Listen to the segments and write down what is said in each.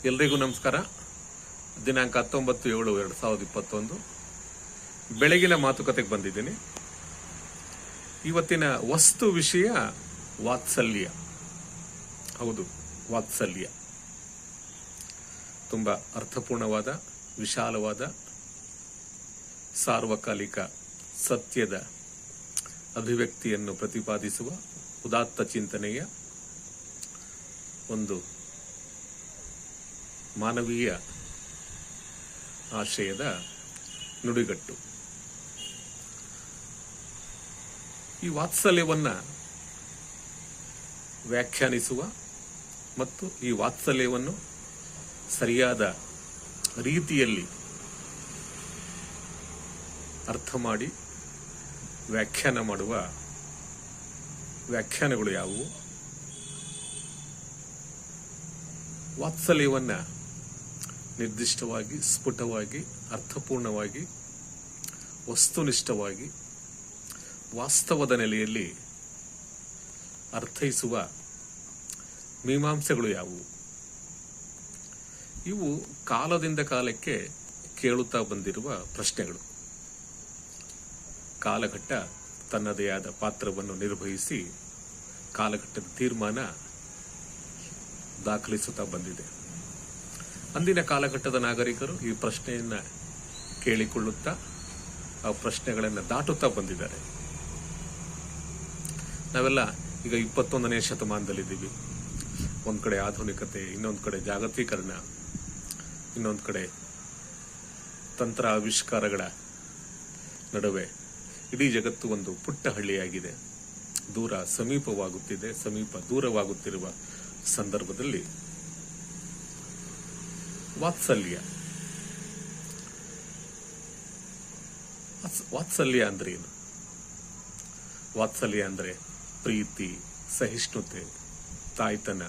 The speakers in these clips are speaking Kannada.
ಎಲ್ರಿಗೂ ನಮಸ್ಕಾರ. ದಿನಾಂಕ 19/7/2021 ಬೆಳಗಿನ ಮಾತುಕತೆಗೆ ಬಂದಿದ್ದೀನಿ. ಇವತ್ತಿನ ವಸ್ತು ವಿಷಯ ವಾತ್ಸಲ್ಯ. ಹೌದು, ವಾತ್ಸಲ್ಯ ತುಂಬಾ ಅರ್ಥಪೂರ್ಣವಾದ, ವಿಶಾಲವಾದ, ಸಾರ್ವಕಾಲಿಕ ಸತ್ಯದ ಅಭಿವ್ಯಕ್ತಿಯನ್ನು ಪ್ರತಿಪಾದಿಸುವ ಉದಾತ್ತ ಚಿಂತನೆಯ ಒಂದು ಮಾನವೀಯ ಆಶಯದ ನುಡಿಗಟ್ಟು. ಈ ವಾತ್ಸಲ್ಯವನ್ನ ವ್ಯಾಖ್ಯಾನಿಸುವ ಮತ್ತು ಈ ವಾತ್ಸಲ್ಯವನ್ನು ಸರಿಯಾದ ರೀತಿಯಲ್ಲಿ ಅರ್ಥ ಮಾಡಿ ವ್ಯಾಖ್ಯಾನ ಮಾಡುವ ವ್ಯಾಖ್ಯಾನಗಳು ಯಾವುವು? ವಾತ್ಸಲ್ಯವನ್ನ ನಿರ್ದಿಷ್ಟವಾಗಿ, ಸ್ಫುಟವಾಗಿ, ಅರ್ಥಪೂರ್ಣವಾಗಿ, ವಸ್ತುನಿಷ್ಠವಾಗಿ, ವಾಸ್ತವದ ನೆಲೆಯಲ್ಲಿ ಅರ್ಥೈಸುವ ಮೀಮಾಂಸೆಗಳು ಯಾವುವು? ಇವು ಕಾಲದಿಂದ ಕಾಲಕ್ಕೆ ಕೇಳುತ್ತಾ ಬಂದಿರುವ ಪ್ರಶ್ನೆಗಳು. ಕಾಲಘಟ್ಟ ತನ್ನದೇ ಆದ ಪಾತ್ರವನ್ನು ನಿರ್ವಹಿಸಿ ಕಾಲಘಟ್ಟದ ತೀರ್ಮಾನ ದಾಖಲಿಸುತ್ತಾ ಬಂದಿದೆ. ಅಂದಿನ ಕಾಲಘಟ್ಟದ ನಾಗರಿಕರು ಈ ಪ್ರಶ್ನೆಯನ್ನ ಕೇಳಿಕೊಳ್ಳುತ್ತಾ ಆ ಪ್ರಶ್ನೆಗಳನ್ನು ದಾಟುತ್ತಾ ಬಂದಿದ್ದಾರೆ. ನಾವೆಲ್ಲ ಈಗ 21ನೇ ಶತಮಾನದಲ್ಲಿದ್ದೀವಿ. ಒಂದ್ ಕಡೆ ಆಧುನಿಕತೆ, ಇನ್ನೊಂದು ಕಡೆ ಜಾಗತೀಕರಣ, ಇನ್ನೊಂದು ಕಡೆ ತಂತ್ರ ಆವಿಷ್ಕಾರಗಳ ನಡುವೆ ಇಡೀ ಜಗತ್ತು ಒಂದು ಪುಟ್ಟ ಹಳ್ಳಿಯಾಗಿದೆ. ದೂರ ಸಮೀಪವಾಗುತ್ತಿದೆ, ಸಮೀಪ ದೂರವಾಗುತ್ತಿರುವ ಸಂದರ್ಭದಲ್ಲಿ ವಾತ್ಸಲ್ಯ ಅಂದ್ರೆ ಏನು? ವಾತ್ಸಲ್ಯ ಅಂದ್ರೆ ಪ್ರೀತಿ, ಸಹಿಷ್ಣುತೆ, ತಾಯ್ತನ,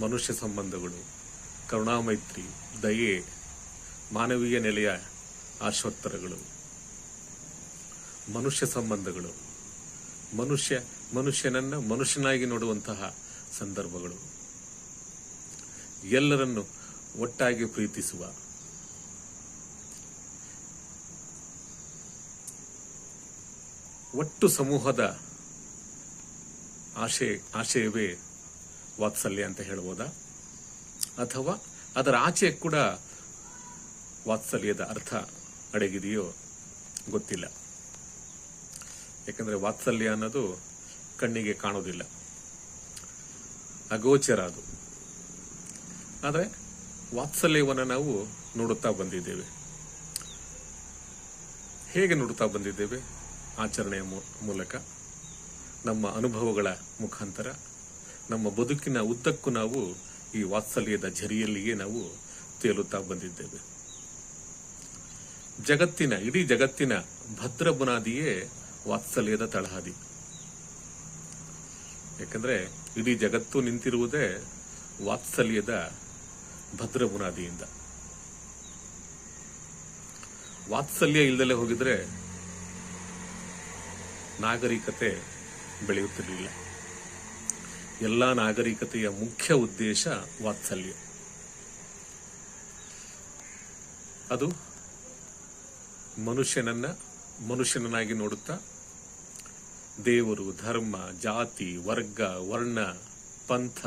ಮನುಷ್ಯ ಸಂಬಂಧಗಳು, ಕರುಣಾಮೈತ್ರಿ, ದಯೆ, ಮಾನವೀಯ ನೆಲೆಯ ಆಶೋತ್ತರಗಳು, ಮನುಷ್ಯ ಸಂಬಂಧಗಳು, ಮನುಷ್ಯನನ್ನ ಮನುಷ್ಯನಾಗಿ ನೋಡುವಂತಹ ಸಂದರ್ಭಗಳು, ಎಲ್ಲರನ್ನು ಒಟ್ಟಾಗಿ ಪ್ರೀತಿಸುವ, ಒಟ್ಟು ಸಮೂಹದ ಆಶಯವೇ ವಾತ್ಸಲ್ಯ ಅಂತ ಹೇಳ್ಬೋದಾ? ಅಥವಾ ಅದರ ಆಚೆ ಕೂಡ ವಾತ್ಸಲ್ಯದ ಅರ್ಥ ಅಡಗಿದೆಯೋ ಗೊತ್ತಿಲ್ಲ. ಯಾಕಂದ್ರೆ ವಾತ್ಸಲ್ಯ ಅನ್ನೋದು ಕಣ್ಣಿಗೆ ಕಾಣೋದಿಲ್ಲ, ಅಗೋಚರ ಅದು. ಆದರೆ ವಾತ್ಸಲ್ಯವನ್ನು ನಾವು ನೋಡುತ್ತಾ ಬಂದಿದ್ದೇವೆ. ಹೇಗೆ ನೋಡುತ್ತಾ ಬಂದಿದ್ದೇವೆ? ಆಚರಣೆಯ ಮೂಲಕ, ನಮ್ಮ ಅನುಭವಗಳ ಮುಖಾಂತರ, ನಮ್ಮ ಬದುಕಿನ ಉದ್ದಕ್ಕೂ ನಾವು ಈ ವಾತ್ಸಲ್ಯದ ಝರಿಯಲ್ಲಿಯೇ ನಾವು ತೇಲುತ್ತಾ ಬಂದಿದ್ದೇವೆ. ಇಡೀ ಜಗತ್ತಿನ ಭದ್ರ ಬುನಾದಿಯೇ ವಾತ್ಸಲ್ಯದ ತಳಹದಿ. ಯಾಕಂದ್ರೆ ಇಡೀ ಜಗತ್ತು ನಿಂತಿರುವುದೇ ವಾತ್ಸಲ್ಯದ ಭದ್ರ ಬುನಾದಿಯಿಂದ. ವಾತ್ಸಲ್ಯ ಇಲ್ಲದಲೇ ಹೋಗಿದ್ರೆ ನಾಗರಿಕತೆ ಬೆಳೆಯುತ್ತಿರಲಿಲ್ಲ. ಎಲ್ಲಾ ನಾಗರಿಕತೆಯ ಮುಖ್ಯ ಉದ್ದೇಶ ವಾತ್ಸಲ್ಯ. ಅದು ಮನುಷ್ಯನನ್ನಾಗಿ ನೋಡುತ್ತಾ ದೇವರು, ಧರ್ಮ, ಜಾತಿ, ವರ್ಗ, ವರ್ಣ, ಪಂಥ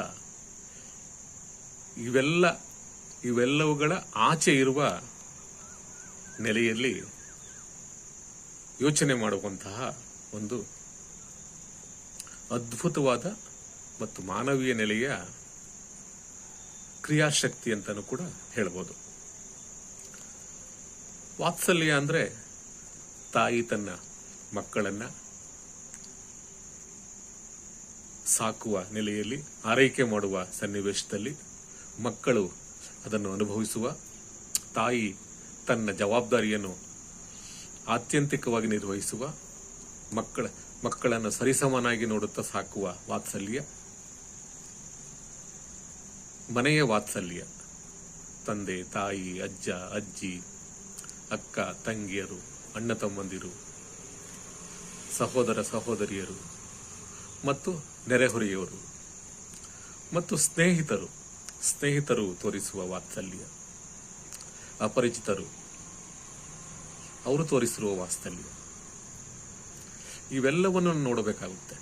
ಇವೆಲ್ಲವುಗಳ ಆಚೆ ಇರುವ ನೆಲೆಯಲ್ಲಿ ಯೋಚನೆ ಮಾಡುವಂತಹ ಒಂದು ಅದ್ಭುತವಾದ ಮತ್ತು ಮಾನವೀಯ ನೆಲೆಯ ಕ್ರಿಯಾಶಕ್ತಿ ಅಂತಾನೂ ಕೂಡ ಹೇಳ್ಬೋದು. ವಾತ್ಸಲ್ಯ ಅಂದ್ರೆ ತಾಯಿ ತನ್ನ ಮಕ್ಕಳನ್ನ ಸಾಕುವ ನೆಲೆಯಲ್ಲಿ, ಆರೈಕೆ ಮಾಡುವ ಸನ್ನಿವೇಶದಲ್ಲಿ ಮಕ್ಕಳು ಅದನ್ನು ಅನುಭವಿಸುವ, ತಾಯಿ ತನ್ನ ಜವಾಬ್ದಾರಿಯನ್ನು ಆತ್ಯಂತಿಕವಾಗಿ ನಿರ್ವಹಿಸುವ, ಮಕ್ಕಳನ್ನು ಸರಿಸಮನಾಗಿ ನೋಡುತ್ತಾ ಸಾಕುವ ವಾತ್ಸಲ್ಯ. ಮನೆಯ ವಾತ್ಸಲ್ಯ, ತಂದೆ, ತಾಯಿ, ಅಜ್ಜ, ಅಜ್ಜಿ, ಅಕ್ಕ, ತಂಗಿಯರು, ಅಣ್ಣ ತಮ್ಮಂದಿರು, ಸಹೋದರ ಸಹೋದರಿಯರು ಮತ್ತು ನೆರೆಹೊರೆಯವರು ಮತ್ತು ಸ್ನೇಹಿತರು ಸ್ನೇಹಿತರು ತೋರಿಸುವ ವಾತ್ಸಲ್ಯ, ಅಪರಿಚಿತರು ಅವರು ತೋರಿಸಿರುವ ವಾತ್ಸಲ್ಯ, ಇವೆಲ್ಲವನ್ನು ನೋಡಬೇಕಾಗುತ್ತೆ.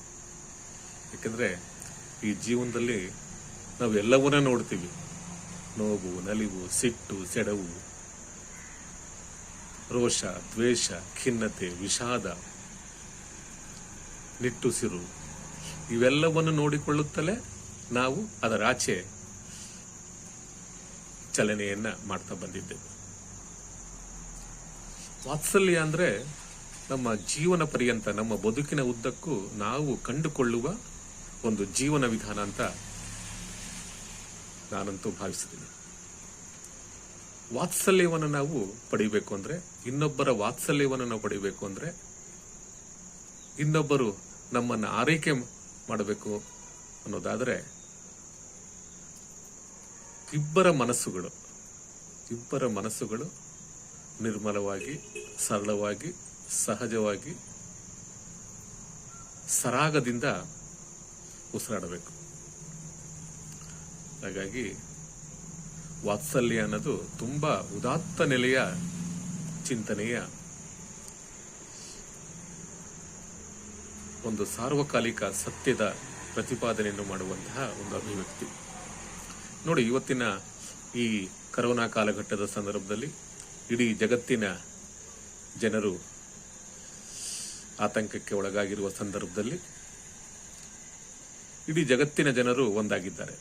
ಯಾಕಂದ್ರೆ ಈ ಜೀವನದಲ್ಲಿ ನಾವು ಎಲ್ಲವನ್ನ ನೋಡ್ತೀವಿ. ನೋವು, ನಲಿವು, ಸಿಟ್ಟು, ಸೆಡವು, ರೋಷ, ದ್ವೇಷ, ಖಿನ್ನತೆ, ವಿಷಾದ, ನಿಟ್ಟುಸಿರು, ಇವೆಲ್ಲವನ್ನು ನೋಡಿಕೊಳ್ಳುತ್ತಲೇ ನಾವು ಅದರಾಚೆ ಚಲನೆಯನ್ನ ಮಾಡ್ತಾ ಬಂದಿದ್ದೇವೆ. ವಾತ್ಸಲ್ಯ ಅಂದ್ರೆ ನಮ್ಮ ಜೀವನ ಪರ್ಯಂತ, ನಮ್ಮ ಬದುಕಿನ ಉದ್ದಕ್ಕೂ ನಾವು ಕಂಡುಕೊಳ್ಳುವ ಒಂದು ಜೀವನ ವಿಧಾನ ಅಂತ ನಾನಂತೂ ಭಾವಿಸಿದ್ದೀನಿ. ವಾತ್ಸಲ್ಯವನ್ನು ನಾವು ಪಡಿಬೇಕು ಅಂದ್ರೆ, ಇನ್ನೊಬ್ಬರ ವಾತ್ಸಲ್ಯವನ್ನು ನಾವು ಪಡಿಬೇಕು ಅಂದ್ರೆ, ಇನ್ನೊಬ್ಬರು ನಮ್ಮನ್ನು ಆರೈಕೆ ಮಾಡಬೇಕು ಅನ್ನೋದಾದ್ರೆ, ಇಬ್ಬರ ಮನಸ್ಸುಗಳು ನಿರ್ಮಲವಾಗಿ, ಸರಳವಾಗಿ, ಸಹಜವಾಗಿ, ಸರಾಗದಿಂದ ಉಸಿರಾಡಬೇಕು. ಹಾಗಾಗಿ ವಾತ್ಸಲ್ಯ ಅನ್ನೋದು ತುಂಬಾ ಉದಾತ್ತ ನೆಲೆಯ ಚಿಂತನೆಯ ಒಂದು ಸಾರ್ವಕಾಲಿಕ ಸತ್ಯದ ಪ್ರತಿಪಾದನೆಯನ್ನು ಮಾಡುವಂತಹ ಒಂದು ಅಭಿವ್ಯಕ್ತಿ. ನೋಡಿ, ಇವತ್ತಿನ ಈ ಕರೋನಾ ಕಾಲಘಟ್ಟದ ಸಂದರ್ಭದಲ್ಲಿ ಇಡೀ ಜಗತ್ತಿನ ಜನರು ಆತಂಕಕ್ಕೆ ಒಳಗಾಗಿರುವ ಸಂದರ್ಭದಲ್ಲಿ ಇಡೀ ಜಗತ್ತಿನ ಜನರು ಒಂದಾಗಿದ್ದಾರೆ.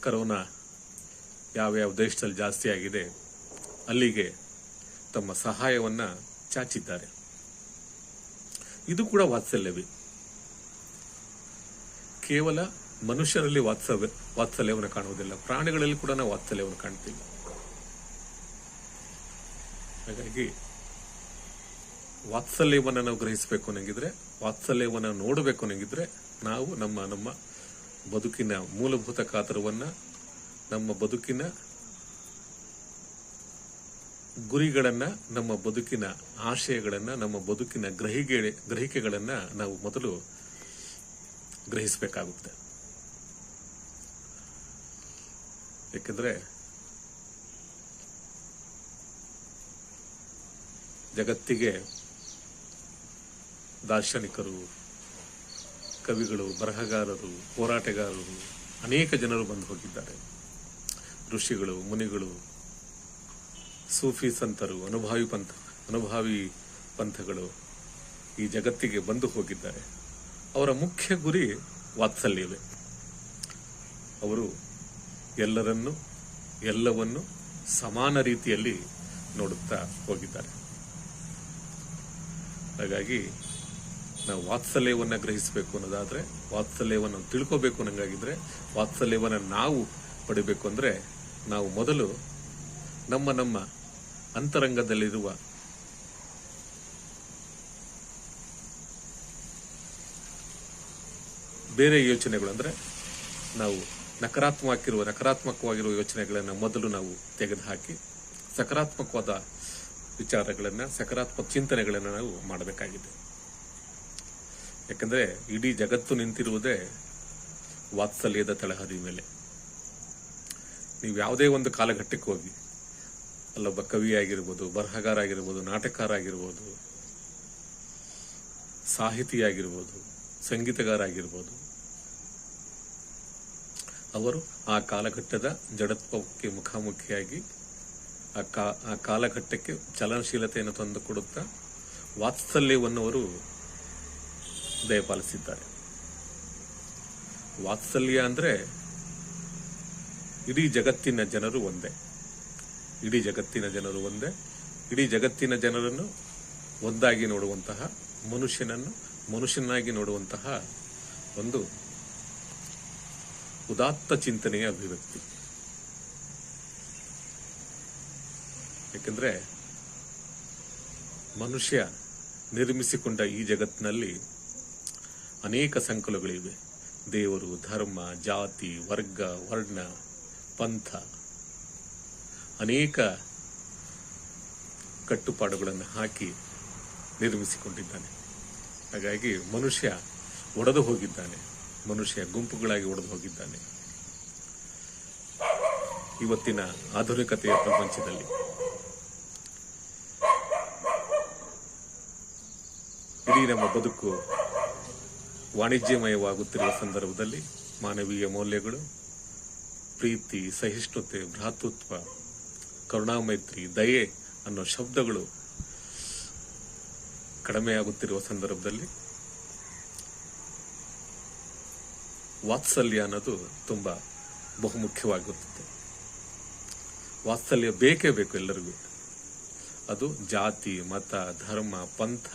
ಕರೋನಾ ಯಾವ್ಯಾವ ದೇಶದಲ್ಲಿ ಜಾಸ್ತಿ ಆಗಿದೆ ಅಲ್ಲಿಗೆ ತಮ್ಮ ಸಹಾಯವನ್ನ ಚಾಚಿದ್ದಾರೆ. ಇದು ಕೂಡ ವಾತ್ಸಲ್ಯವೇ. ಕೇವಲ ಮನುಷ್ಯರಲ್ಲಿ ವಾತ್ಸಲ್ಯವನ್ನು ಕಾಣುವುದಿಲ್ಲ, ಪ್ರಾಣಿಗಳಲ್ಲಿ ಕೂಡ ನಾವು ವಾತ್ಸಲ್ಯವನ್ನು ಕಾಣ್ತೀವಿ. ಹಾಗಾಗಿ ವಾತ್ಸಲ್ಯವನ್ನು ನಾವು ಗ್ರಹಿಸಬೇಕು ಅನ್ನಂಗಿದ್ರೆ, ವಾತ್ಸಲ್ಯವನ್ನು ನೋಡಬೇಕು ಅನ್ನಂಗಿದ್ರೆ, ನಾವು ನಮ್ಮ ಬದುಕಿನ ಮೂಲಭೂತ ಕಾತರವನ್ನ, ನಮ್ಮ ಬದುಕಿನ ಗುರಿಗಳನ್ನ, ನಮ್ಮ ಬದುಕಿನ ಆಶಯಗಳನ್ನ, ನಮ್ಮ ಬದುಕಿನ ಗ್ರಹಿಕೆಗಳನ್ನ ನಾವು ಮೊದಲು ಗ್ರಹಿಸಬೇಕಾಗುತ್ತೆ. ಯಾಕೆಂದ್ರೆ ಜಗತ್ತಿಗೆ ದಾರ್ಶನಿಕರು, ಕವಿಗಳು, ಬರಹಗಾರರು, ಹೋರಾಟಗಾರರು ಅನೇಕ ಜನರು ಬಂದು ಹೋಗಿದ್ದಾರೆ. ಋಷಿಗಳು, ಮುನಿಗಳು, ಸೂಫಿ ಸಂತರು, ಅನುಭಾವಿ ಪಂಥಗಳು ಈ ಜಗತ್ತಿಗೆ ಬಂದು ಹೋಗಿದ್ದಾರೆ. ಅವರ ಮುಖ್ಯ ಗುರಿ ವಾತ್ಸಲ್ಯವೇ. ಅವರು ಎಲ್ಲವನ್ನು ಸಮಾನ ರೀತಿಯಲ್ಲಿ ನೋಡುತ್ತಾ ಹೋಗಿದ್ದಾರೆ. ಹಾಗಾಗಿ ನಾವು ವಾತ್ಸಲ್ಯವನ್ನು ಗ್ರಹಿಸಬೇಕು ಅನ್ನೋದಾದ್ರೆ, ವಾತ್ಸಲ್ಯವನ್ನು ತಿಳ್ಕೋಬೇಕು ಅನ್ನಂಗಾಗಿದ್ರೆ, ವಾತ್ಸಲ್ಯವನ್ನು ನಾವು ಪಡಿಬೇಕು ಅಂದ್ರೆ, ನಾವು ಮೊದಲು ನಮ್ಮ ಅಂತರಂಗದಲ್ಲಿರುವ ಬೇರೆ ಯೋಚನೆಗಳು, ಅಂದ್ರೆ ನಾವು ನಕಾರಾತ್ಮಕವಾಗಿರುವ ಯೋಚನೆಗಳನ್ನು ಮೊದಲು ನಾವು ತೆಗೆದುಹಾಕಿ ಸಕಾರಾತ್ಮಕವಾದ ವಿಚಾರಗಳನ್ನ, ಸಕಾರಾತ್ಮಕ ಚಿಂತನೆಗಳನ್ನು ನಾವು ಮಾಡಬೇಕಾಗಿದೆ. ಯಾಕಂದ್ರೆ ಇಡೀ ಜಗತ್ತು ನಿಂತಿರುವುದೇ ವಾತ್ಸಲ್ಯದ ತಳಹದಿ ಮೇಲೆ. ನೀವು ಯಾವುದೇ ಒಂದು ಕಾಲಘಟ್ಟಕ್ಕೆ ಹೋಗಿ, ಅಲ್ಲೊಬ್ಬ ಕವಿ ಆಗಿರ್ಬೋದು, ಬರಹಗಾರ ಆಗಿರ್ಬೋದು, ನಾಟಕಕಾರ ಆಗಿರ್ಬೋದು, ಸಾಹಿತಿ ಆಗಿರ್ಬೋದು, ಸಂಗೀತಗಾರ ಆಗಿರ್ಬೋದು, ಅವರು ಆ ಕಾಲಘಟ್ಟದ ಜಡತ್ವಕ್ಕೆ ಮುಖಾಮುಖಿಯಾಗಿ ಆ ಕಾಲಘಟ್ಟಕ್ಕೆ ಚಲನಶೀಲತೆಯನ್ನು ತಂದುಕೊಡುತ್ತಾ ವಾತ್ಸಲ್ಯವನ್ನು ಅವರು ದಯಪಾಲಿಸಿದ್ದಾರೆ. ವಾತ್ಸಲ್ಯ ಅಂದ್ರೆ ಇಡೀ ಜಗತ್ತಿನ ಜನರು ಒಂದೇ. ಇಡೀ ಜಗತ್ತಿನ ಜನರನ್ನು ಒಂದಾಗಿ ನೋಡುವಂತಹ, ಮನುಷ್ಯನಾಗಿ ನೋಡುವಂತಹ ಒಂದು ಉದಾತ್ತ ಚಿಂತನೆಯ ಅಭಿವ್ಯಕ್ತಿ. ಯಾಕಂದ್ರೆ ಮನುಷ್ಯ ನಿರ್ಮಿಸಿಕೊಂಡ ಈ ಜಗತ್ತಿನಲ್ಲಿ ಅನೇಕ ಸಂಕಲಗಳಿವೆ. ದೇವರು, ಧರ್ಮ, ಜಾತಿ, ವರ್ಗ, ವರ್ಣ, ಪಂಥ, ಅನೇಕ ಕಟ್ಟುಪಾಡುಗಳನ್ನು ಹಾಕಿ ನಿರ್ಮಿಸಿಕೊಂಡಿದ್ದಾನೆ. ಹಾಗಾಗಿ ಮನುಷ್ಯ ಒಡೆದು ಹೋಗಿದ್ದಾನೆ, ಮನುಷ್ಯ ಗುಂಪುಗಳಾಗಿ ಒಡೆದು ಹೋಗಿದ್ದಾನೆ. ಇವತ್ತಿನ ಆಧುನಿಕತೆಯ ಪ್ರಪಂಚದಲ್ಲಿ. ಇಡೀ ನಮ್ಮ ಬದುಕು ವಾಣಿಜ್ಯಮಯವಾಗುತ್ತಿರುವ ಸಂದರ್ಭದಲ್ಲಿ ಮಾನವೀಯ ಮೌಲ್ಯಗಳು, ಪ್ರೀತಿ, ಸಹಿಷ್ಣುತೆ, ಭ್ರಾತೃತ್ವ, ಕರುಣಾಮೈತ್ರಿ, ದಯೆ ಅನ್ನೋ ಶಬ್ದಗಳು ಕಡಿಮೆಯಾಗುತ್ತಿರುವ ಸಂದರ್ಭದಲ್ಲಿ ವಾತ್ಸಲ್ಯ ಅನ್ನೋದು ತುಂಬಾ ಬಹುಮುಖ್ಯವಾಗುತ್ತದೆ. ವಾತ್ಸಲ್ಯ ಬೇಕೇ ಬೇಕು ಎಲ್ಲರಿಗೂ. ಅದು ಜಾತಿ, ಮತ, ಧರ್ಮ, ಪಂಥ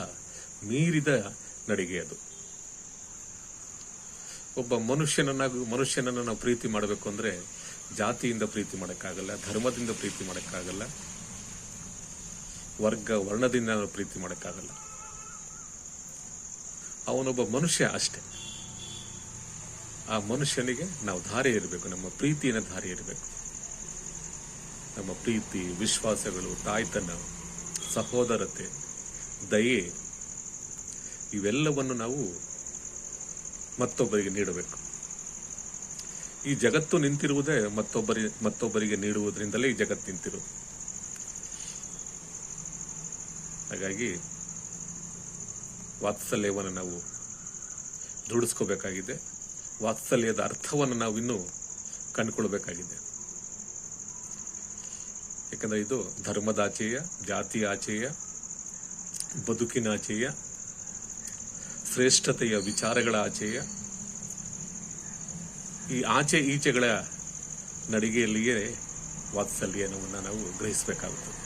ಮೀರಿದ ನಡಿಗೆ. ಅದು ಒಬ್ಬ ಮನುಷ್ಯನನ್ನ ನಾವು ಪ್ರೀತಿ ಮಾಡಬೇಕು ಅಂದ್ರೆ ಜಾತಿಯಿಂದ ಪ್ರೀತಿ ಮಾಡಕ್ಕಾಗಲ್ಲ, ಧರ್ಮದಿಂದ ಪ್ರೀತಿ ಮಾಡಕ್ಕಾಗಲ್ಲ, ವರ್ಣದಿಂದ ನಾವು ಪ್ರೀತಿ ಮಾಡಕ್ಕಾಗಲ್ಲ. ಅವನೊಬ್ಬ ಮನುಷ್ಯ ಅಷ್ಟೇ. ಆ ಮನುಷ್ಯನಿಗೆ ನಾವು ಧಾರೆ ಇರಬೇಕು, ನಮ್ಮ ಪ್ರೀತಿಯ ಧಾರೆ ಇರಬೇಕು. ನಮ್ಮ ಪ್ರೀತಿ, ವಿಶ್ವಾಸಗಳು, ತಾಯ್ತನ, ಸಹೋದರತೆ, ದಯೆ ಇವೆಲ್ಲವನ್ನು ನಾವು ಮತ್ತೊಬ್ಬರಿಗೆ ನೀಡಬೇಕು. ಈ ಜಗತ್ತು ನಿಂತಿರುವುದೇ ಮತ್ತೊಬ್ಬರಿಗೆ ನೀಡುವುದರಿಂದಲೇ ಈ ಜಗತ್ತು ನಿಂತಿರುವುದು. ಹಾಗಾಗಿ ವಾತ್ಸಲ್ಯವನ್ನು ನಾವು ರೂಢಿಸ್ಕೋಬೇಕಾಗಿದೆ. ವಾತ್ಸಲ್ಯದ ಅರ್ಥವನ್ನು ನಾವು ಇನ್ನೂ ಕಂಡುಕೊಳ್ಬೇಕಾಗಿದೆ. ಯಾಕಂದ್ರೆ ಇದು ಧರ್ಮದಾಚೆಯ, ಜಾತಿಯ ಆಚೆಯ, ಬದುಕಿನ ಆಚೆಯ, ಶ್ರೇಷ್ಠತೆಯ ವಿಚಾರಗಳ ಆಚೆಯ, ಈ ಆಚೆ ಈಚೆಗಳ ನಡಿಗೆಯಲ್ಲಿಯೇ ವಾತ್ಸಲ್ಯವನ್ನು ನಾವು ಗ್ರಹಿಸಬೇಕಾಗುತ್ತದೆ.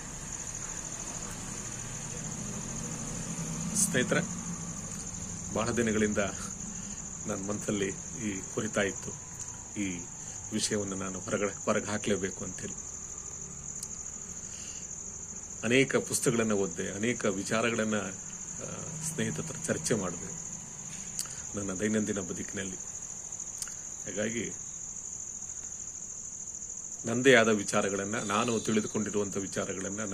ಸ್ನೇಹಿತರೆ, ಬಹಳ ದಿನಗಳಿಂದ ನನ್ನ ಮನಸ್ಸಲ್ಲಿ ಈ ಕುರಿತಾ ಇತ್ತು, ಈ ವಿಷಯವನ್ನು ನಾನು ಹೊರಗೆ ಹಾಕಲೇಬೇಕು ಅಂತೇಳಿ. ಅನೇಕ ಪುಸ್ತಕಗಳನ್ನು ಓದಿದೆ, ಅನೇಕ ವಿಚಾರಗಳನ್ನು ಸ್ನೇಹಿತರ ಚರ್ಚೆ ಮಾಡಿದೆ ನನ್ನ ದೈನಂದಿನ ಬದುಕಿನಲ್ಲಿ. ಹಾಗಾಗಿ ನಂದೇ ಆದ ವಿಚಾರಗಳನ್ನು, ನಾನು ತಿಳಿದುಕೊಂಡಿರುವಂತಹ ವಿಚಾರಗಳನ್ನು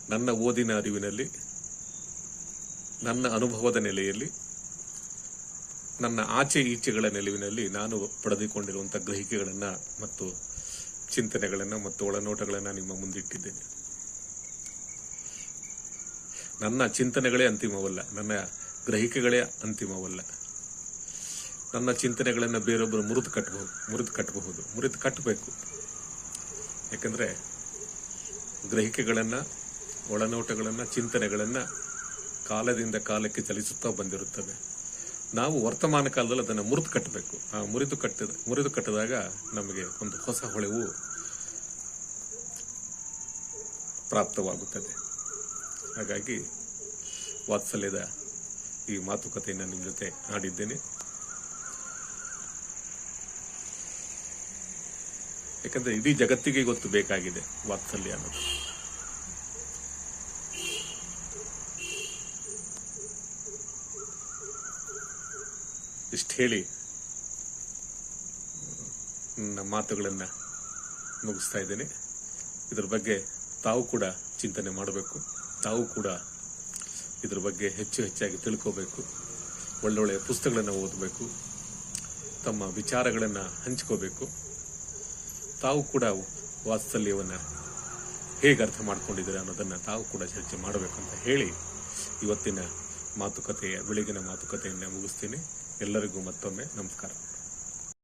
ನನ್ನ ಓದಿನ ಅರಿವಿನಲ್ಲಿ, ನನ್ನ ಅನುಭವದ ನೆಲೆಯಲ್ಲಿ, ನನ್ನ ಆಚೆ ಈಚೆಗಳ ನೆಲೆಯಲ್ಲಿ ನಾನು ಪಡೆದುಕೊಂಡಿರುವಂತಹ ಗ್ರಹಿಕೆಗಳನ್ನ ಮತ್ತು ಚಿಂತನೆಗಳನ್ನ ಮತ್ತು ಒಳನೋಟಗಳನ್ನ ನಿಮ್ಮ ಮುಂದಿಟ್ಟಿದ್ದೇನೆ. ನನ್ನ ಚಿಂತನೆಗಳೇ ಅಂತಿಮವಲ್ಲ, ನನ್ನ ಗ್ರಹಿಕೆಗಳೇ ಅಂತಿಮವಲ್ಲ. ನನ್ನ ಚಿಂತನೆಗಳನ್ನ ಬೇರೊಬ್ಬರು ಮುರಿದು ಕಟ್ಟಬೇಕು. ಯಾಕಂದ್ರೆ ಗ್ರಹಿಕೆಗಳನ್ನ, ಒಳನೋಟಗಳನ್ನ, ಚಿಂತನೆಗಳನ್ನ ಕಾಲದಿಂದ ಕಾಲಕ್ಕೆ ಚಲಿಸುತ್ತಾ ಬಂದಿರುತ್ತವೆ. ನಾವು ವರ್ತಮಾನ ಕಾಲದಲ್ಲಿ ಅದನ್ನು ಮುರಿದು ಕಟ್ಟಬೇಕು. ಆ ಮುರಿದು ಕಟ್ಟಿದಾಗ ನಮಗೆ ಒಂದು ಹೊಸ ಹೊಳೆವು ಪ್ರಾಪ್ತವಾಗುತ್ತದೆ. ಹಾಗಾಗಿ ವಾತ್ಸಲ್ಯದ ಈ ಮಾತುಕತೆಯನ್ನು ನಿಮ್ಮ ಜೊತೆ ಆಡಿದ್ದೇನೆ. ಯಾಕಂದ್ರೆ ಇಡೀ ಜಗತ್ತಿಗೆ ಗೊತ್ತು ಬೇಕಾಗಿದೆ ವಾತ್ಸಲ್ಯ ಅನ್ನೋದು. ಇಷ್ಟು ಹೇಳಿ ನನ್ನ ಮಾತುಗಳನ್ನು ಮುಗಿಸ್ತಾ ಇದ್ದೇನೆ. ಇದ್ರ ಬಗ್ಗೆ ತಾವು ಕೂಡ ಚಿಂತನೆ ಮಾಡಬೇಕು. ತಾವು ಕೂಡ ಇದ್ರ ಬಗ್ಗೆ ಹೆಚ್ಚಾಗಿ ತಿಳ್ಕೋಬೇಕು. ಒಳ್ಳೊಳ್ಳೆಯ ಪುಸ್ತಕಗಳನ್ನು ಓದಬೇಕು. ತಮ್ಮ ವಿಚಾರಗಳನ್ನು ಹಂಚ್ಕೋಬೇಕು. ತಾವು ಕೂಡ ವಾತ್ಸಲ್ಯವನ್ನು ಹೇಗೆ ಅರ್ಥ ಮಾಡ್ಕೊಂಡಿದ್ದೀರಾ ಅನ್ನೋದನ್ನು ತಾವು ಕೂಡ ಚರ್ಚೆ ಮಾಡಬೇಕು ಅಂತ ಹೇಳಿ ಇವತ್ತಿನ ಬೆಳಗಿನ ಮಾತುಕತೆಯನ್ನು ಮುಗಿಸ್ತೀನಿ. ಎಲ್ಲರಿಗೂ ಮತ್ತೊಮ್ಮೆ ನಮಸ್ಕಾರ.